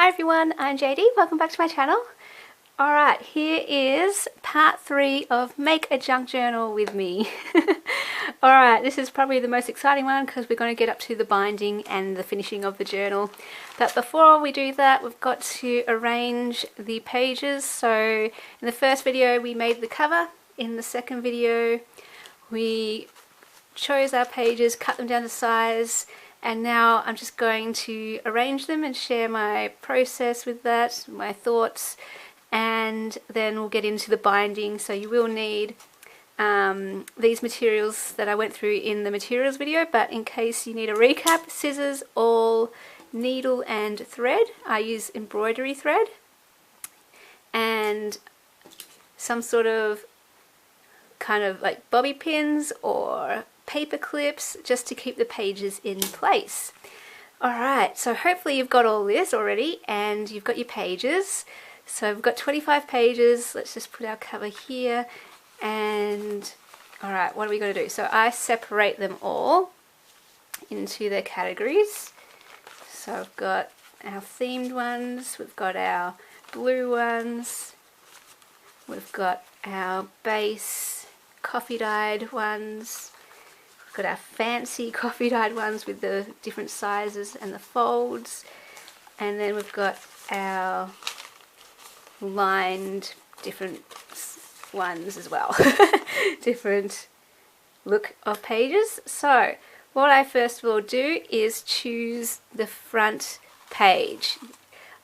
Hi everyone, I'm JD. Welcome back to my channel. Alright, here is part 3 of Make a Junk Journal with me. Alright, this is probably the most exciting one because we're going to get up to the binding and the finishing of the journal. But before we do that, we've got to arrange the pages. So in the first video we made the cover. In the second video we chose our pages, cut them down to size, and now I'm just going to arrange them and share my process with that, my thoughts, and then we'll get into the binding. So you will need these materials that I went through in the materials video, but in case you need a recap, scissors, awl, needle and thread. I use embroidery thread and some sort of kind of like bobby pins or paper clips just to keep the pages in place. Alright, so hopefully you've got all this already and you've got your pages. So we've got 25 pages. Let's just put our cover here. And alright, what are we going to do? So I separate them all into their categories. So I've got our themed ones, we've got our blue ones, we've got our base coffee dyed ones, we've got our fancy coffee dyed ones with the different sizes and the folds, and then we've got our lined different ones as well. Different look of pages. So what I first of all do is choose the front page.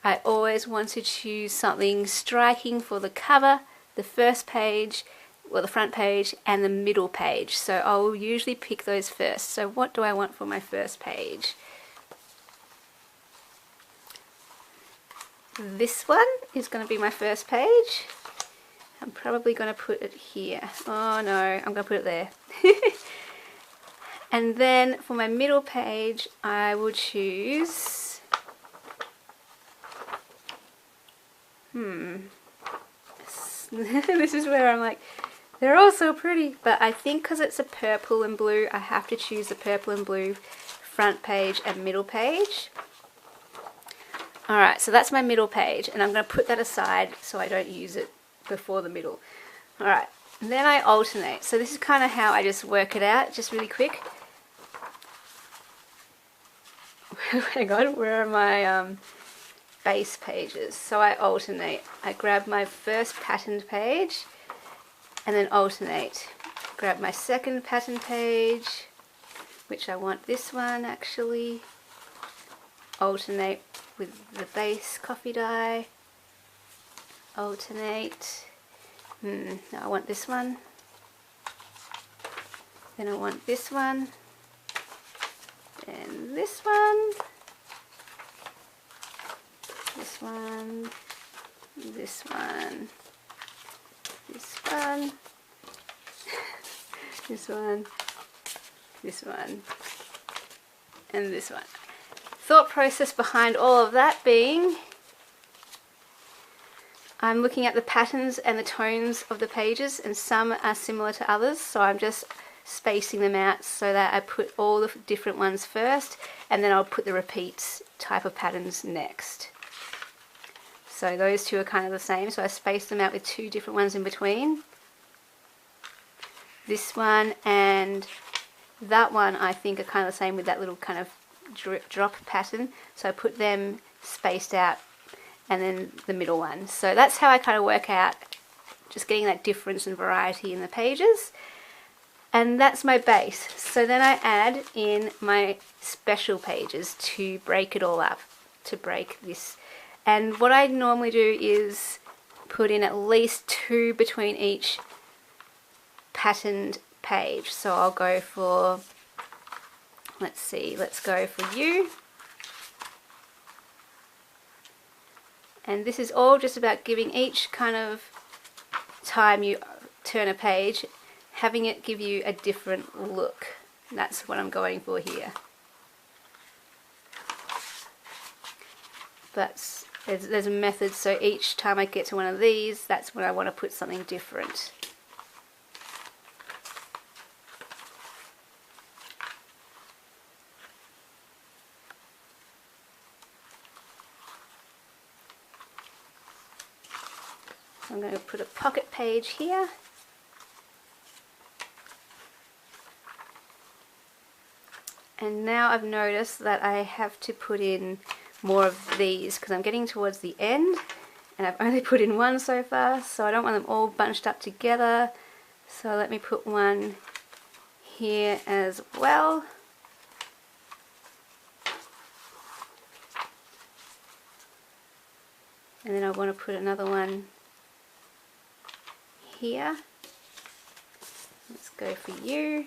I always want to choose something striking for the cover, the first page, well, the front page and the middle page. So I'll usually pick those first. So what do I want for my first page? This one is going to be my first page. I'm probably going to put it here. Oh no, I'm going to put it there. And then for my middle page, I will choose this is where I'm like, they're all so pretty, but I think because it's a purple and blue, I have to choose the purple and blue front page and middle page. Alright, so that's my middle page, and I'm going to put that aside so I don't use it before the middle. Alright, and then I alternate. So this is kind of how I just work it out, just really quick. Hang on, where are my base pages? So I alternate. I grab my first patterned page and then alternate. Grab my second pattern page, which I want this one actually. Alternate with the base coffee dye. Alternate. No, I want this one. Then I want this one. And this one. This one. This one. This one. This one. This one. And this one. Thought process behind all of that being, I'm looking at the patterns and the tones of the pages, and some are similar to others, so I'm just spacing them out so that I put all the different ones first, and then I'll put the repeats type of patterns next. So those two are kind of the same, so I space them out with two different ones in between. This one and that one I think are kind of the same with that little kind of drop pattern, so I put them spaced out, and then the middle one. So that's how I kind of work out just getting that difference and variety in the pages. And that's my base. So then I add in my special pages to break it all up, to break this. And what I normally do is put in at least 2 between each patterned page. So I'll go for, let's see, let's go for you. And this is all just about giving each kind of time you turn a page, having it give you a different look. And that's what I'm going for here. But there's a method, so each time I get to one of these, that's when I want to put something different. I'm going to put a pocket page here. And now I've noticed that I have to put in more of these because I'm getting towards the end and I've only put in one so far, so I don't want them all bunched up together. So let me put one here as well. And then I want to put another one here. Let's go for you.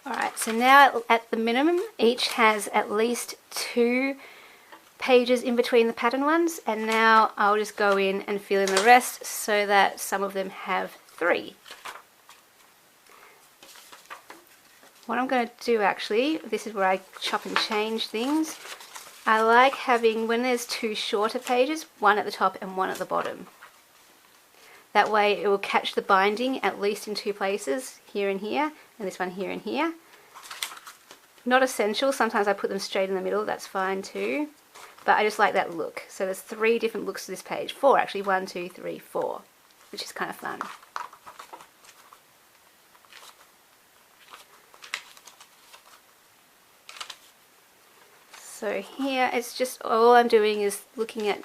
Alright, so now at the minimum, each has at least 2 pages in between the pattern ones, and now I'll just go in and fill in the rest so that some of them have 3. What I'm going to do actually, this is where I chop and change things. I like having, when there's 2 shorter pages, one at the top and one at the bottom. That way it will catch the binding at least in 2 places, here and here, and this one here and here. Not essential, sometimes I put them straight in the middle, that's fine too. But I just like that look. So there's 3 different looks to this page. 4 actually, 1, 2, 3, 4, which is kind of fun. So here it's just, all I'm doing is looking at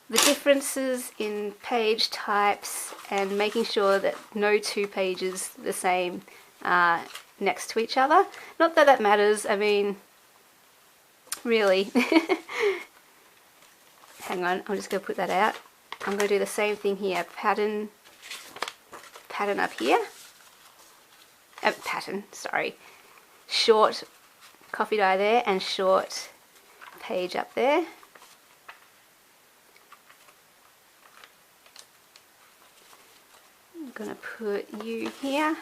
the differences in page types and making sure that no 2 pages the same next to each other. Not that that matters, I mean, really. Hang on, I'm just going to put that out. I'm going to do the same thing here. Pattern up here. Sorry. Short coffee dye there and short page up there. I'm going to put you here.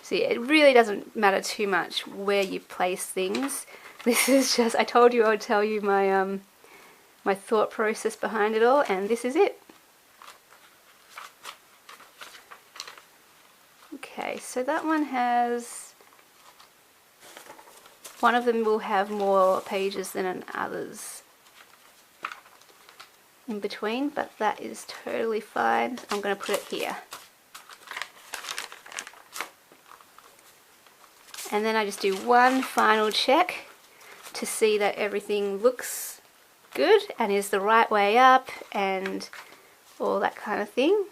See, it really doesn't matter too much where you place things. This is just, I told you I would tell you my my thought process behind it all, and this is it. Okay, so that one has, one of them will have more pages than others in between, but that is totally fine. I'm going to put it here. And then I just do one final check to see that everything looks good and is the right way up and all that kind of thing.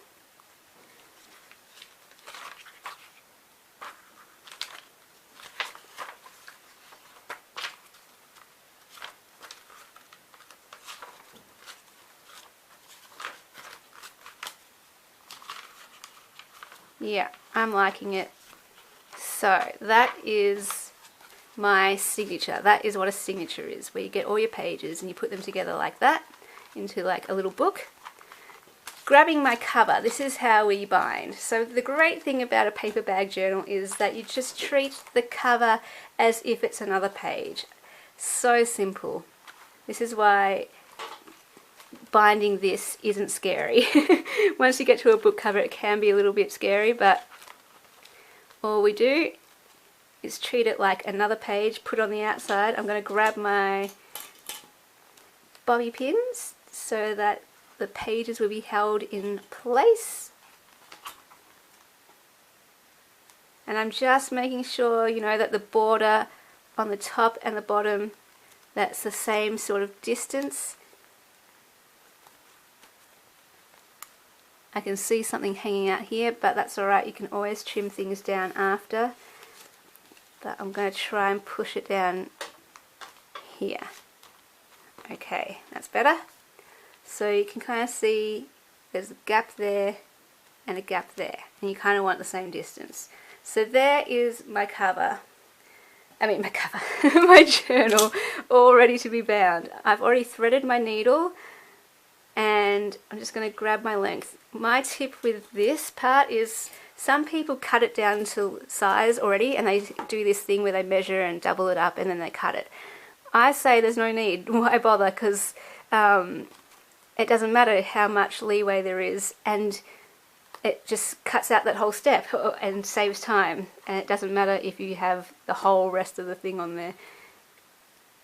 Yeah, I'm liking it. So that is my signature. That is what a signature is, where you get all your pages and you put them together like that into like a little book. Grabbing my cover, this is how we bind. So the great thing about a paper bag journal is that you just treat the cover as if it's another page. So simple. This is why binding this isn't scary. Once you get to a book cover it can be a little bit scary, but all we do is treat it like another page, put on the outside. I'm going to grab my bobby pins so that the pages will be held in place. And I'm just making sure, you know, that the border on the top and the bottom, that's the same sort of distance. I can see something hanging out here, but that's alright, you can always trim things down after. But I'm going to try and push it down here. Okay, that's better. So you can kind of see there's a gap there and a gap there, and you kind of want the same distance. So there is my cover. My journal, all ready to be bound. I've already threaded my needle and I'm just going to grab my length. My tip with this part is some people cut it down to size already and they do this thing where they measure and double it up and then they cut it. I say there's no need. Why bother? Because it doesn't matter how much leeway there is, and it just cuts out that whole step and saves time. And it doesn't matter if you have the whole rest of the thing on there,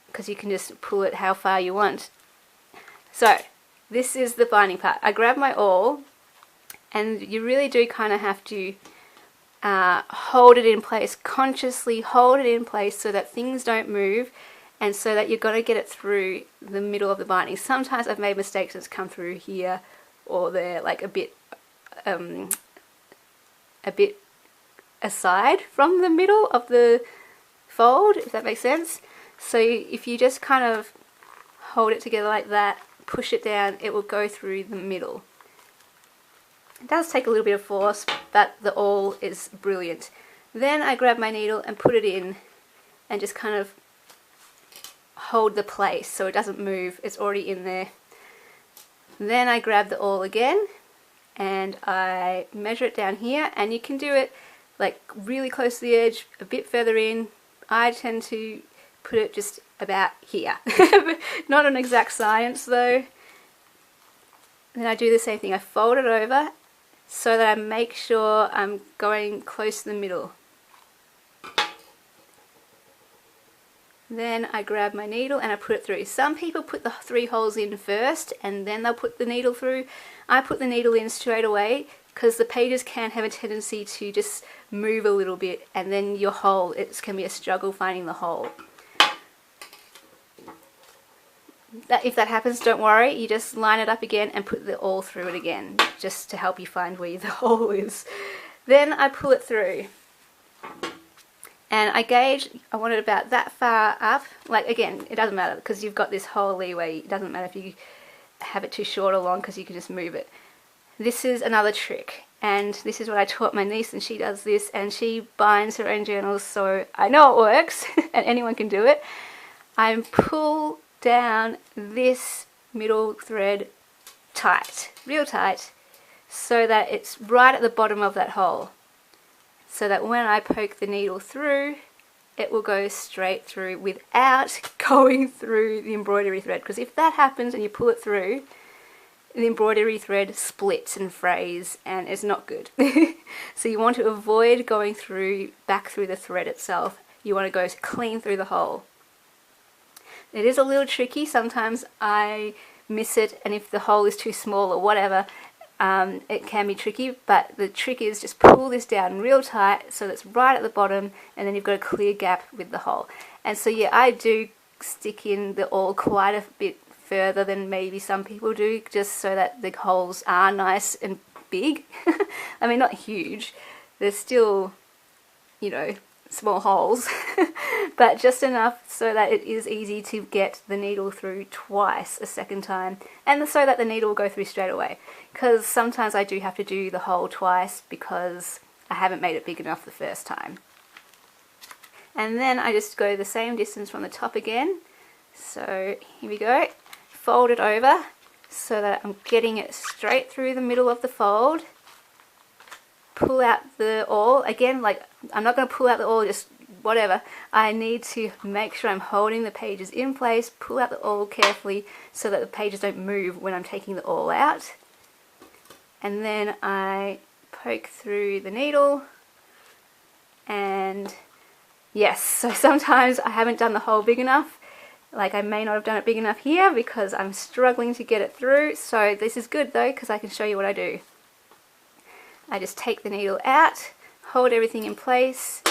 because you can just pull it how far you want. So this is the binding part. I grab my awl, and you really do kind of have to hold it in place, consciously hold it in place so that things don't move, and so that you've got to get it through the middle of the binding. Sometimes I've made mistakes and it's come through here or there, like a bit aside from the middle of the fold, if that makes sense. So if you just kind of hold it together like that, push it down, it will go through the middle. It does take a little bit of force, but the awl is brilliant. Then I grab my needle and put it in and just kind of hold the place so it doesn't move, it's already in there. Then I grab the awl again and I measure it down here, and you can do it like really close to the edge, a bit further in. I tend to put it just about here. Not an exact science though. Then I do the same thing, I fold it over so that I make sure I'm going close to the middle. Then I grab my needle and I put it through. Some people put the 3 holes in first and then they'll put the needle through. I put the needle in straight away because the pages can have a tendency to just move a little bit, and then your hole, it can be a struggle finding the hole. If that happens, don't worry, you just line it up again and put the awl through it again, just to help you find where the hole is. Then I pull it through. And I gauge, I want it about that far up. Like again, it doesn't matter because you've got this whole leeway. It doesn't matter if you have it too short or long because you can just move it. This is another trick, and this is what I taught my niece, and she does this, and she binds her own journals, so I know it works, and anyone can do it. I pull down this middle thread tight, real tight, so that it's right at the bottom of that hole, so that when I poke the needle through, it will go straight through without going through the embroidery thread. Because if that happens and you pull it through, the embroidery thread splits and frays and it's not good. So you want to avoid going back through the thread itself. You want to go clean through the hole. It is a little tricky. Sometimes I miss it, and if the hole is too small or whatever, it can be tricky, but the trick is just pull this down real tight so that's right at the bottom, and then you've got a clear gap with the hole. And so yeah, I do stick in the awl quite a bit further than maybe some people do, just so that the holes are nice and big. I mean, not huge, they're still, you know, small holes, but just enough so that it is easy to get the needle through twice a second time, and so that the needle will go through straight away, because sometimes I do have to do the hole twice because I haven't made it big enough the first time. And then I just go the same distance from the top again. So here we go, fold it over so that I'm getting it straight through the middle of the fold. Pull out the awl again, like I'm not going to pull out the awl just whatever. I need to make sure I'm holding the pages in place, pull out the awl carefully so that the pages don't move when I'm taking the awl out. And then I poke through the needle, and yes, so sometimes I haven't done the hole big enough. Like I may not have done it big enough here because I'm struggling to get it through. So this is good though, because I can show you what I do. I just take the needle out, hold everything in place,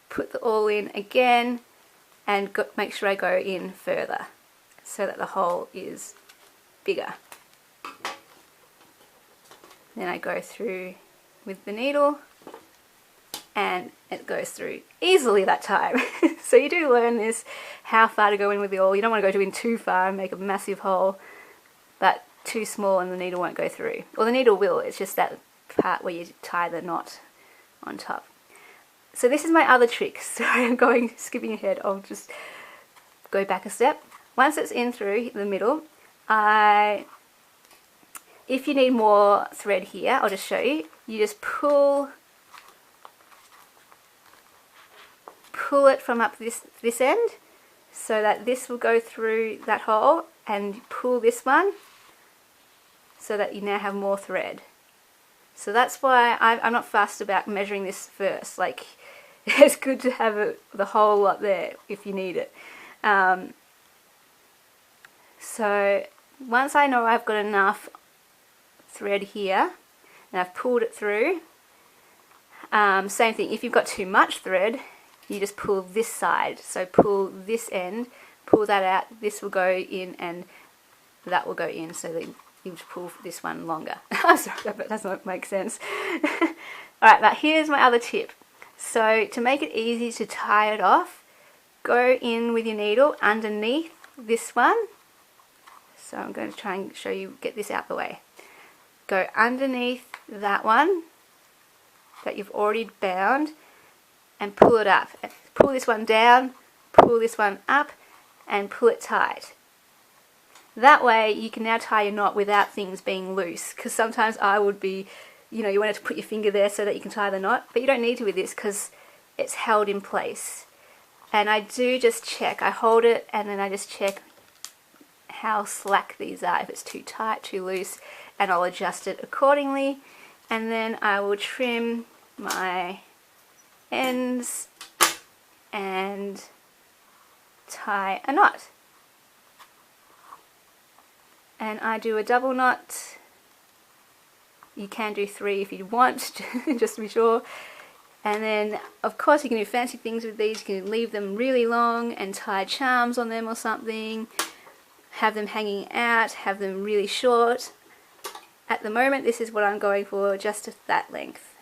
put the awl in again, and make sure I go in further so that the hole is bigger. Then I go through with the needle, and it goes through easily that time. So you do learn this, how far to go in with the awl. You don't want to go in too far and make a massive hole, but too small and the needle won't go through. Well, the needle will, it's just that part where you tie the knot on top. So this is my other trick. Sorry, I'm skipping ahead. I'll just go back a step. Once it's in through the middle, if you need more thread here, I'll just show you. You just pull it from up this end so that this will go through that hole, and pull this one so that you now have more thread. So that's why I'm not fussed about measuring this first. Like, it's good to have the whole lot there if you need it. So once I know I've got enough thread here and I've pulled it through, same thing, if you've got too much thread, you just pull this side. So pull this end, pull that out, this will go in and that will go in, so that you pull this one longer. Sorry, that does not make sense. Alright, but here's my other tip. So to make it easy to tie it off, go in with your needle underneath this one. So I'm going to try and show you, get this out the way. Go underneath that one that you've already bound and pull it up. Pull this one down, pull this one up and pull it tight. That way you can now tie your knot without things being loose, because sometimes I would be, you know, you wanted to put your finger there so that you can tie the knot, but you don't need to with this because it's held in place. And I do just check, I hold it and then I just check how slack these are, if it's too tight, too loose, and I'll adjust it accordingly. And then I will trim my ends and tie a knot. And I do a double knot. You can do 3 if you want, just to be sure. And then, of course, you can do fancy things with these. You can leave them really long and tie charms on them or something. Have them hanging out, have them really short. At the moment, this is what I'm going for, just at that length.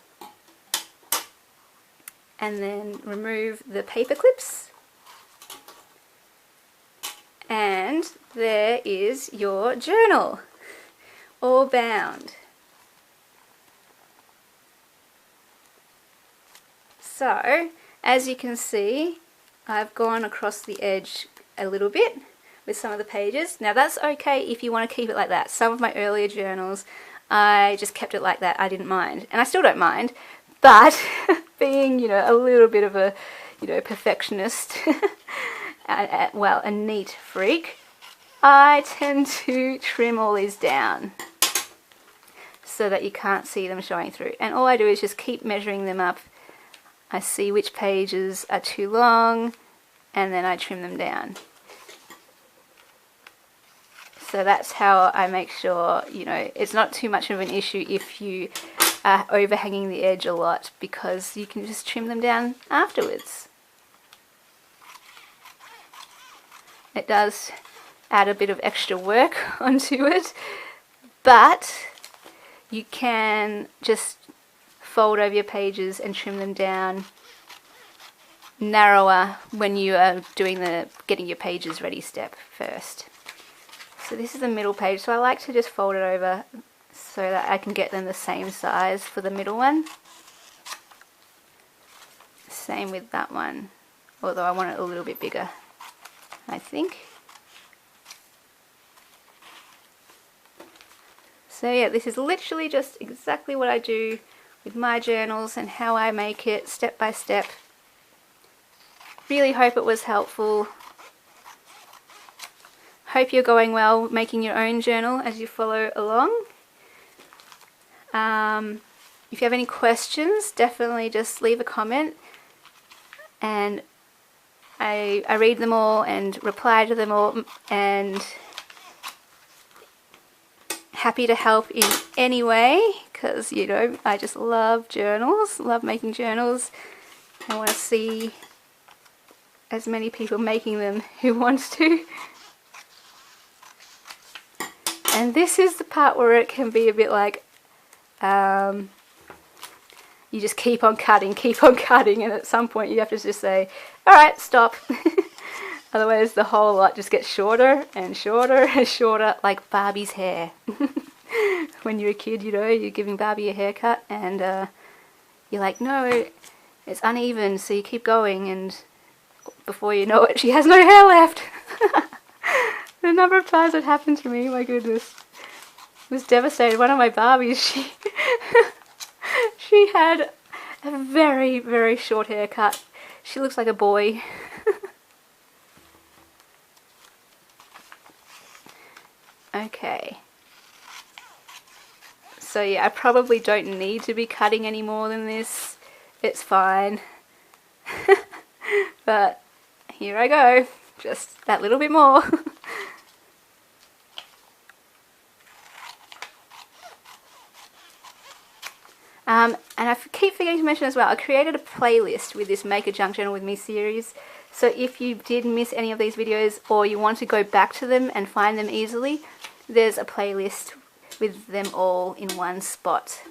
And then remove the paper clips. And there is your journal, all bound. So, as you can see, I've gone across the edge a little bit with some of the pages. Now that's okay if you want to keep it like that. Some of my earlier journals, I just kept it like that. I didn't mind, and I still don't mind. But being, you know, a little bit of a, you know, perfectionist, well, a neat freak, I tend to trim all these down so that you can't see them showing through. And all I do is just keep measuring them up. I see which pages are too long, and then I trim them down. So that's how I make sure, you know, it's not too much of an issue if you are overhanging the edge a lot, because you can just trim them down afterwards. It does add a bit of extra work onto it, but you can just fold over your pages and trim them down narrower when you are doing the getting your pages ready step first. So this is the middle page, so I like to just fold it over so that I can get them the same size for the middle one. Same with that one, although I want it a little bit bigger, I think. So yeah, this is literally just exactly what I do with my journals and how I make it step by step. Really hope it was helpful. Hope you're going well making your own journal as you follow along. If you have any questions, definitely just leave a comment, and I read them all and reply to them all, and happy to help in any way, because, you know, I just love journals, love making journals. I want to see as many people making them who wants to. And this is the part where it can be a bit like, you just keep on cutting, and at some point you have to just say, alright, stop. Otherwise the whole lot just gets shorter and shorter and shorter, like Barbie's hair. When you're a kid, you know, you're giving Barbie a haircut, and you're like, no, it's uneven, so you keep going, and before you know it, she has no hair left. The number of times it happened to me, my goodness. I was devastated. One of my Barbies, she had a very, very short haircut. She looks like a boy. Okay. So yeah, I probably don't need to be cutting any more than this. It's fine. But here I go, just that little bit more. And I keep forgetting to mention as well, I created a playlist with this Make a Junk Journal with Me series. So if you did miss any of these videos or you want to go back to them and find them easily, there's a playlist with them all in one spot.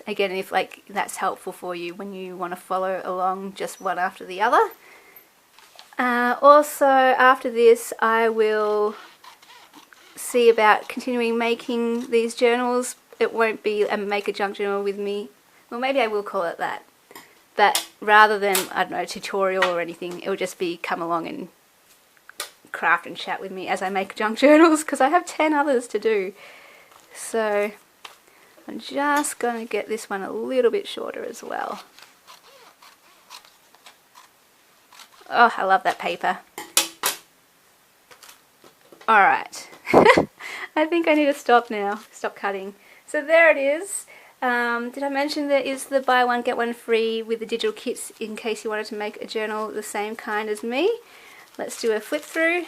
Again, if like that's helpful for you when you want to follow along just one after the other. Also, after this, I will see about continuing making these journals. It won't be a Make a Junk Journal with me. Well, maybe I will call it that. But rather than, I don't know, a tutorial or anything, it will just be come along and craft and chat with me as I make junk journals, because I have 10 others to do. So I'm just going to get this one a little bit shorter as well. Oh, I love that paper. Alright. I think I need to stop now. Stop cutting. So there it is. Did I mention there is the buy one get one free with the digital kits in case you wanted to make a journal the same kind as me. Let's do a flip through.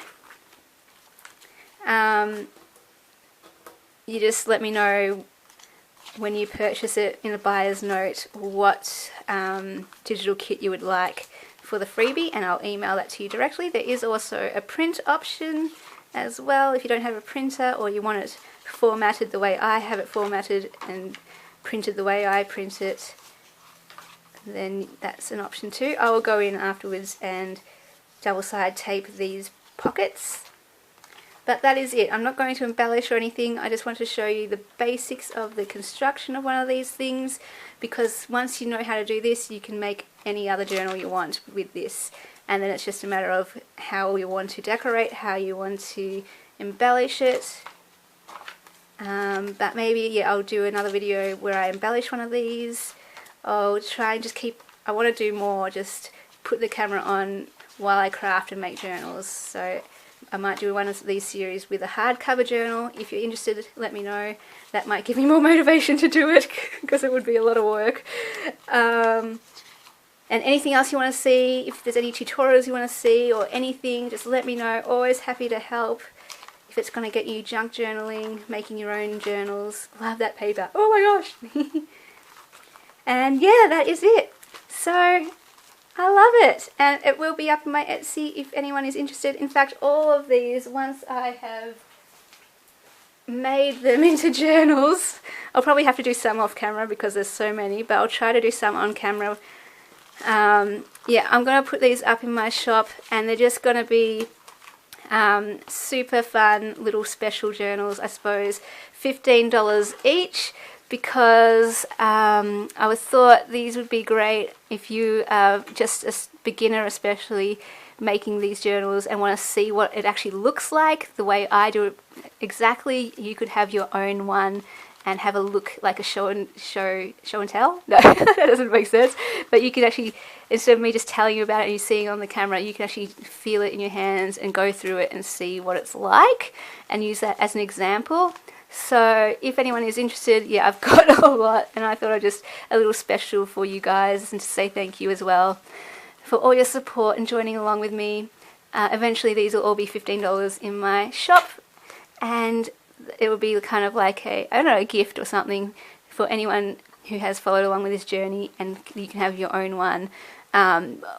You just let me know when you purchase it in a buyer's note what digital kit you would like for the freebie, and I'll email that to you directly. There is also a print option as well if you don't have a printer or you want it formatted the way I have it formatted and printed the way I print it, then that's an option too. I will go in afterwards and double side tape these pockets. But that is it. I'm not going to embellish or anything. I just want to show you the basics of the construction of one of these things, because once you know how to do this, you can make any other journal you want with this. And then it's just a matter of how you want to decorate, how you want to embellish it. But maybe, yeah, I'll do another video where I embellish one of these. I'll try and just I want to do more, just put the camera on while I craft and make journals. So I might do one of these series with a hardcover journal. If you're interested, let me know. That might give me more motivation to do it, because it would be a lot of work. And anything else you want to see, if there's any tutorials you want to see or anything, just let me know. Always happy to help. If it's going to get you junk journaling, making your own journals. Love that paper. Oh my gosh. And yeah, that is it. So I love it. And it will be up on my Etsy if anyone is interested. In fact, all of these, once I have made them into journals, I'll probably have to do some off camera because there's so many, but I'll try to do some on camera. Yeah, I'm going to put these up in my shop, and they're just going to be super fun little special journals, I suppose. $15 each, because I thought these would be great if you are just a beginner, especially making these journals, and want to see what it actually looks like the way I do it exactly. You could have your own one and have a look like a show and tell. No, that doesn't make sense. But you could actually, instead of me just telling you about it and you seeing it on the camera, you can actually feel it in your hands and go through it and see what it's like and use that as an example. So if anyone is interested, yeah, I've got a lot, and I thought I'd just a little special for you guys, and to say thank you as well for all your support and joining along with me. Eventually these will all be $15 in my shop, and it will be kind of like a, I don't know, a gift or something for anyone who has followed along with this journey, and you can have your own one,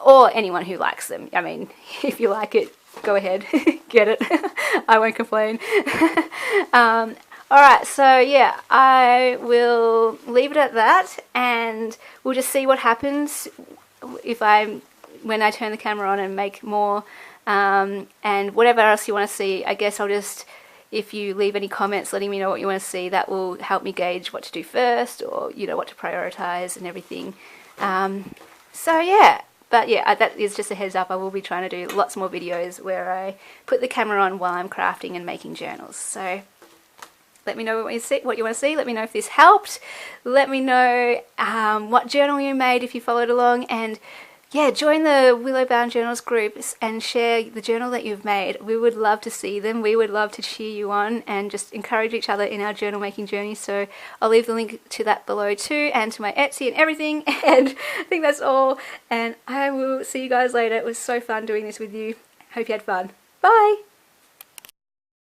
or anyone who likes them. I mean, if you like it, go ahead, get it. I won't complain. Alright, so yeah, I will leave it at that, and we'll just see what happens when I turn the camera on and make more, and whatever else you want to see. I guess I'll just, if you leave any comments letting me know what you want to see, that will help me gauge what to do first, or you know, what to prioritize and everything. So yeah, but yeah, that is just a heads up. I will be trying to do lots more videos where I put the camera on while I'm crafting and making journals. So let me know what you want to see. Let me know if this helped. Let me know what journal you made if you followed along, and yeah, join the Willow Bound Journals groups and share the journal that you've made. We would love to see them. We would love to cheer you on and just encourage each other in our journal making journey. So I'll leave the link to that below too, and to my Etsy and everything. And I think that's all. And I will see you guys later. It was so fun doing this with you. Hope you had fun. Bye!